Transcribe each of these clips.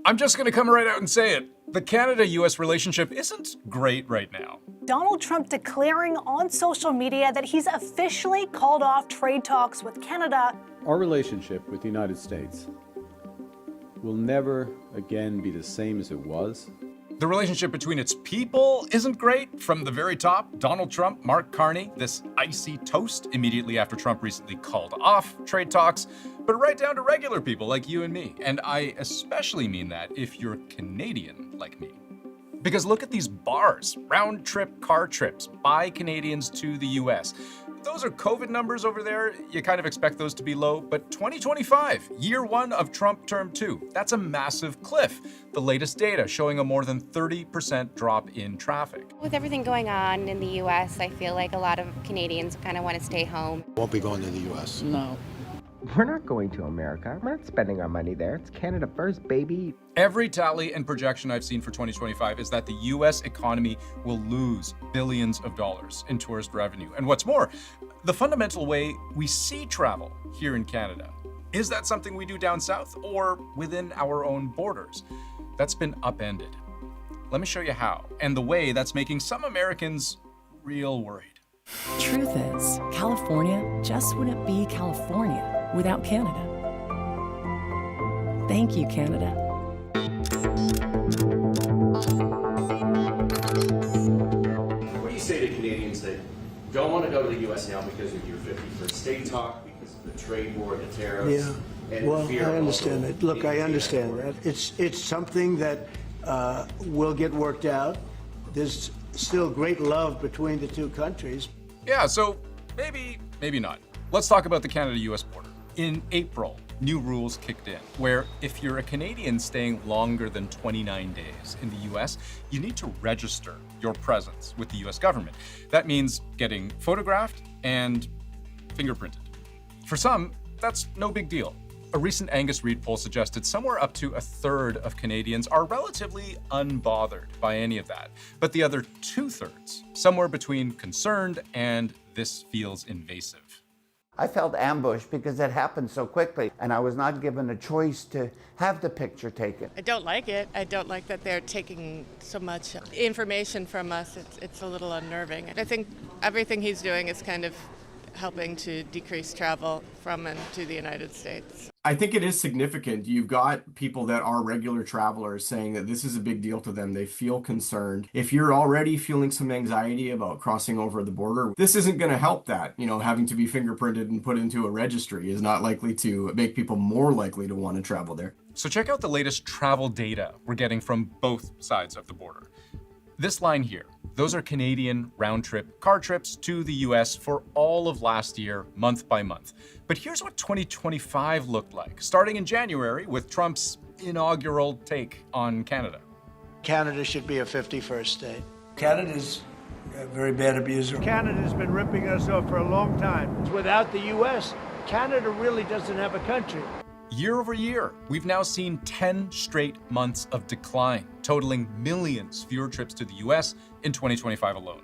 I'm just going to come right out and say it. The Canada-US relationship isn't great right now. Donald Trump declaring on social media that he's officially called off trade talks with Canada. Our relationship with the United States will never again be the same as it was. The relationship between its people isn't great. From the very top, Donald Trump, Mark Carney, this icy toast immediately after Trump recently called off trade talks, but right down to regular people like you and me. And I especially mean that if you're Canadian like me. Because look at these bars, round-trip car trips by Canadians to the US. Those are COVID numbers over there. You kind of expect those to be low, but 2025, year one of Trump term 2, that's a massive cliff. The latest data showing a more than 30% drop in traffic. With everything going on in the US, I feel like a lot of Canadians kind of want to stay home. Won't be going to the US. No. We're not going to America. We're not spending our money there. It's Canada first, baby. Every tally and projection I've seen for 2025 is that the US economy will lose billions of dollars in tourist revenue. And what's more, the fundamental way we see travel here in Canada, is that something we do down south or within our own borders? That's been upended. Let me show you how, and the way that's making some Americans real worried. Truth is, California just wouldn't be California without Canada. Thank you, Canada. What do you say to Canadians that don't want to go to the U.S. now because of your 51st state talk, because of the trade war, the tariffs? Yeah, and well, fear I understand also it. Look, I being understand Canada? that. It's something that will get worked out. There's still great love between the two countries. Yeah, so maybe not. Let's talk about the Canada-US border. In April, new rules kicked in, where if you're a Canadian staying longer than 29 days in the US, you need to register your presence with the US government. That means getting photographed and fingerprinted. For some, that's no big deal. A recent Angus Reid poll suggested somewhere up to a third of Canadians are relatively unbothered by any of that. But the other 2/3, somewhere between concerned and this feels invasive. I felt ambushed because it happened so quickly, and I was not given a choice to have the picture taken. I don't like it. I don't like that they're taking so much information from us. It's a little unnerving. I think everything he's doing is kind of helping to decrease travel from and to the United States. I think it is significant. You've got people that are regular travelers saying that this is a big deal to them. They feel concerned. If you're already feeling some anxiety about crossing over the border, this isn't going to help that. You know, having to be fingerprinted and put into a registry is not likely to make people more likely to want to travel there. So check out the latest travel data we're getting from both sides of the border. This line here, those are Canadian round-trip car trips to the US for all of last year, month by month. But here's what 2025 looked like, starting in January with Trump's inaugural take on Canada. Canada should be a 51st state. Canada's a very bad abuser. Canada's been ripping us off for a long time. Without the U.S., Canada really doesn't have a country. Year over year, we've now seen 10 straight months of decline, totaling millions fewer trips to the US in 2025 alone.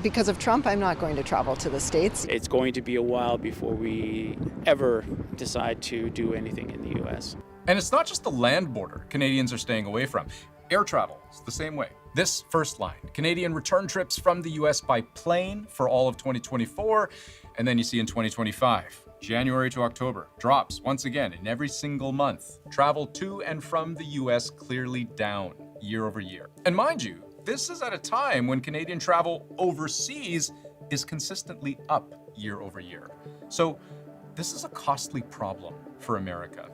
Because of Trump, I'm not going to travel to the States. It's going to be a while before we ever decide to do anything in the US. And it's not just the land border Canadians are staying away from. Air travel is the same way. This first line, Canadian return trips from the US by plane for all of 2024, and then you see in 2025, January to October, drops once again in every single month. Travel to and from the US clearly down year over year. And mind you, this is at a time when Canadian travel overseas is consistently up year over year. So this is a costly problem for America.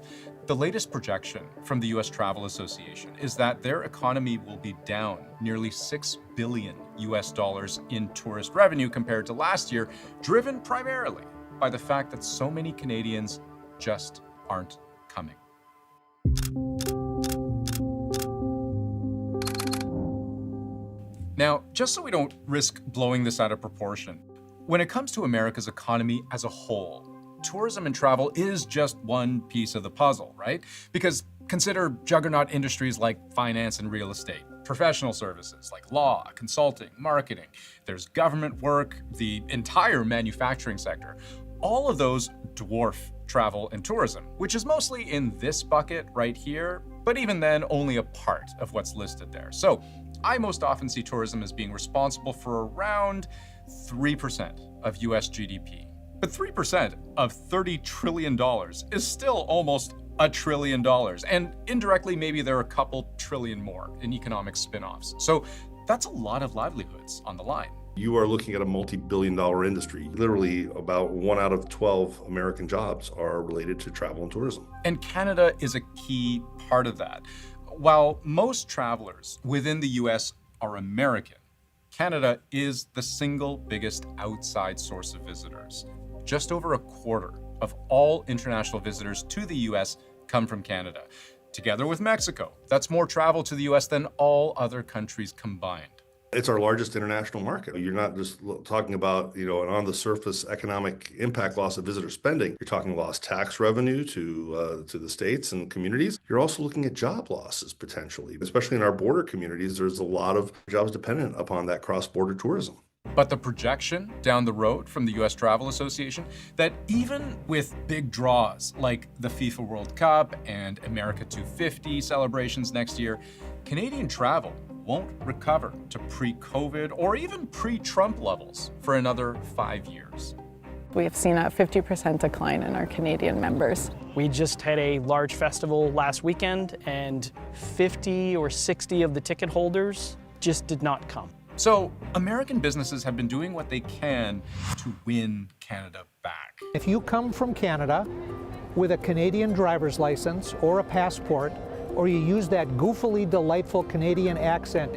The latest projection from the US Travel Association is that their economy will be down nearly $6 billion in tourist revenue compared to last year, driven primarily by the fact that so many Canadians just aren't coming. Now, just so we don't risk blowing this out of proportion, when it comes to America's economy as a whole, tourism and travel is just one piece of the puzzle, right? Because consider juggernaut industries like finance and real estate, professional services like law, consulting, marketing. There's government work, the entire manufacturing sector. All of those dwarf travel and tourism, which is mostly in this bucket right here, But even then, only a part of what's listed there. So I most often see tourism as being responsible for around 3% of US GDP. But 3% of $30 trillion is still almost $1 trillion. And indirectly, maybe there are a couple trillion more in economic spin-offs. So that's a lot of livelihoods on the line. You are looking at a multi-billion-dollar industry. Literally, about 1 out of 12 American jobs are related to travel and tourism. And Canada is a key part of that. While most travelers within the US are American, Canada is the single biggest outside source of visitors. Just over a quarter of all international visitors to the US come from Canada. Together with Mexico, that's more travel to the US than all other countries combined. It's our largest international market. You're not just talking about, an on-the-surface economic impact loss of visitor spending. You're talking lost tax revenue to the states and communities. You're also looking at job losses potentially, especially in our border communities. There's a lot of jobs dependent upon that cross-border tourism. But the projection down the road from the US Travel Association that even with big draws like the FIFA World Cup and America 250 celebrations next year, Canadian travel won't recover to pre-COVID or even pre-Trump levels for another 5 years. We have seen a 50% decline in our Canadian members. We just had a large festival last weekend and 50 or 60 of the ticket holders just did not come. So American businesses have been doing what they can to win Canada back. If you come from Canada with a Canadian driver's license or a passport, or you use that goofily delightful Canadian accent,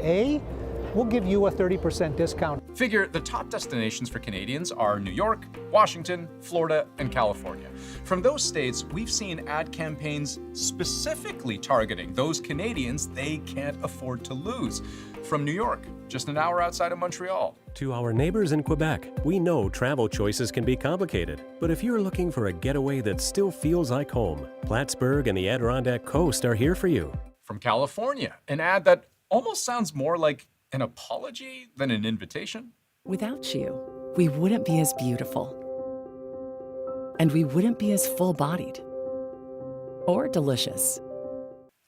we'll give you a 30% discount. Figure the top destinations for Canadians are New York, Washington, Florida, and California. From those states, we've seen ad campaigns specifically targeting those Canadians they can't afford to lose. From New York, just an hour outside of Montreal. To our neighbors in Quebec, we know travel choices can be complicated, but if you're looking for a getaway that still feels like home, Plattsburgh and the Adirondack Coast are here for you. From California, an ad that almost sounds more like an apology than an invitation. Without you, we wouldn't be as beautiful. And we wouldn't be as full-bodied. Or delicious.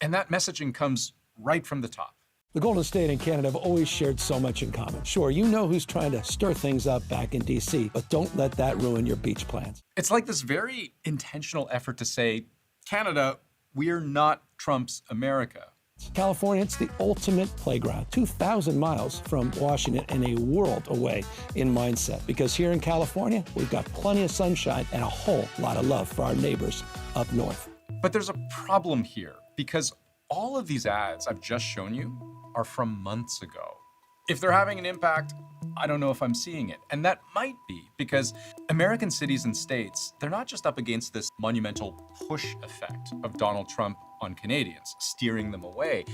And that messaging comes right from the top. The Golden State and Canada have always shared so much in common. Sure, you know who's trying to stir things up back in D.C., but don't let that ruin your beach plans. It's like this very intentional effort to say, Canada, we're not Trump's America. California, it's the ultimate playground, 2,000 miles from Washington and a world away in mindset. Because here in California, we've got plenty of sunshine and a whole lot of love for our neighbors up north. But there's a problem here, because all of these ads I've just shown you are from months ago. If they're having an impact, I don't know if I'm seeing it. And that might be because American cities and states, they're not just up against this monumental push effect of Donald Trump on Canadians, steering them away.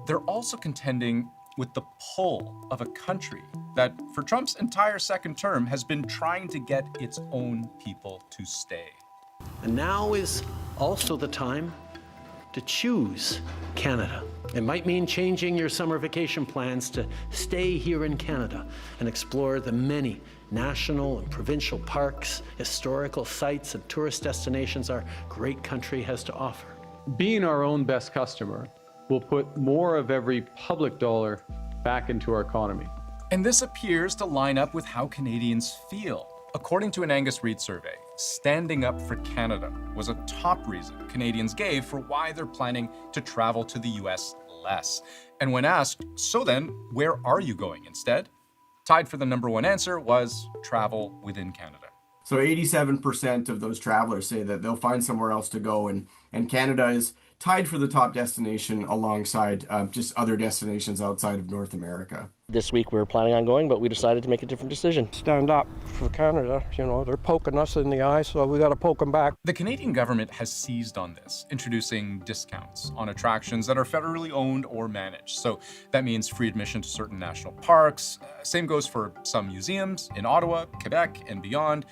They're also contending with the pull of a country that, for Trump's entire second term, has been trying to get its own people to stay. And now is also the time to choose Canada. It might mean changing your summer vacation plans to stay here in Canada and explore the many national and provincial parks, historical sites, and tourist destinations our great country has to offer. Being our own best customer will put more of every public dollar back into our economy. And this appears to line up with how Canadians feel. According to an Angus Reid survey, standing up for Canada was a top reason Canadians gave for why they're planning to travel to the US less. And when asked, so then, where are you going instead? Tied for the number one answer was travel within Canada. So 87% of those travelers say that they'll find somewhere else to go, and Canada is tied for the top destination alongside just other destinations outside of North America. This week we were planning on going, but we decided to make a different decision. Stand up for Canada. You know, they're poking us in the eye, so we got to poke them back. The Canadian government has seized on this, introducing discounts on attractions that are federally owned or managed. So that means free admission to certain national parks. Same goes for some museums in Ottawa, Quebec, and beyond.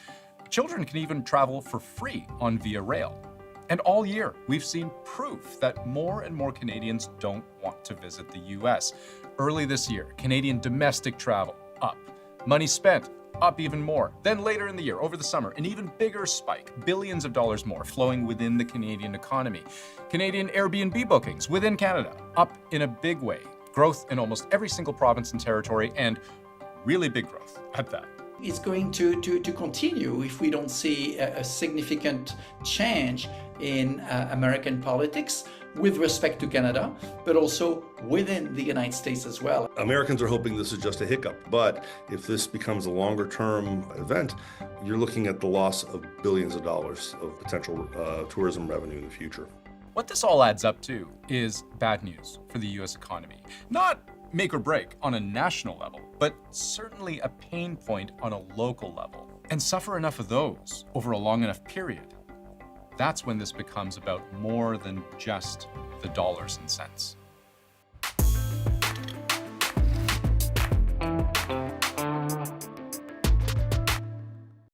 Children can even travel for free on Via Rail. And all year, we've seen proof that more and more Canadians don't want to visit the US. Early this year, Canadian domestic travel up. Money spent up even more. Then later in the year, over the summer, an even bigger spike, billions of dollars more flowing within the Canadian economy. Canadian Airbnb bookings within Canada, up in a big way. Growth in almost every single province and territory, and really big growth at that. It's going to continue if we don't see a significant change in American politics with respect to Canada, but also within the United States as well. Americans are hoping this is just a hiccup, but if this becomes a longer-term event, you're looking at the loss of billions of dollars of potential tourism revenue in the future. What this all adds up to is bad news for the U.S. economy. Not make or break on a national level, but certainly a pain point on a local level. And suffer enough of those over a long enough period, that's when this becomes about more than just the dollars and cents.